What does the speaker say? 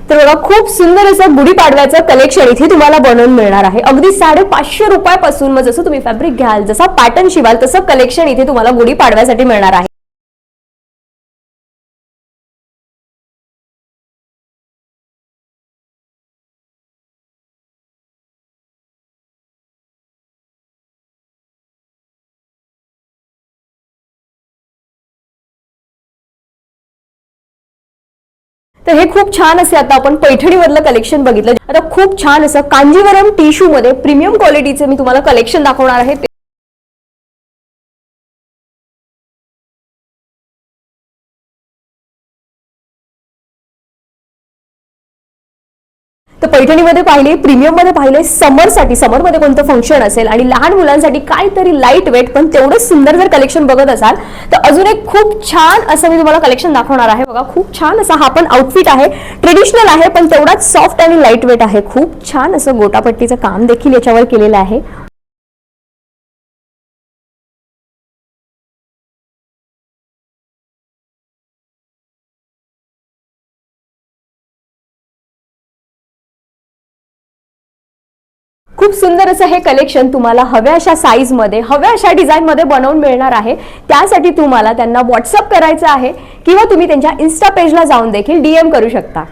तर बघा खूप सुंदर असं गुढीपाडव्याचं कलेक्शन इथे तुम्हाला बनवून मिळणार आहे. अगदी 550 रुपयापासून मग जसं तुम्ही फॅब्रिक घ्याल, जसा पॅटर्न शिवाल तसं कलेक्शन इथे तुम्हाला गुढीपाडव्यासाठी मिळणार आहे. तर हे खूप छान असे आता आपण पैठणीवरलं कलेक्शन बघितलं. आता खूप छान असं कांजीवरम टिश्यू मध्ये प्रीमियम क्वालिटीचे मी तुम्हाला कलेक्शन दाखवणार आहे. तर पैठणीमध्ये पाहिले, प्रीमियम मध्ये पाहिले, समरसाठी, समरमध्ये कोणतं फंक्शन असेल आणि लहान मुलांसाठी काहीतरी लाईट वेट पण तेवढंच सुंदर जर कलेक्शन बघत असाल तर अजून एक खूप छान असं मी तुम्हाला कलेक्शन दाखवणार आहे. बघा खूप छान असा हा पण आउटफिट आहे. ट्रेडिशनल आहे पण तेवढाच सॉफ्ट आणि लाईट वेट आहे. खूप छान असं गोटापट्टीचं काम देखील याच्यावर केलेलं आहे. खूप सुंदर असं हे कलेक्शन तुम्हाला हव्या अशा साईज मध्ये, हव्या अशा डिझाइन मध्ये बनवून मिळणार आहे. त्यासाठी तुम्हाला त्यांना व्हॉट्सअप करायचं आहे किंवा तुम्ही त्यांच्या इन्स्टा पेजला जाऊन देखील DM करू शकता.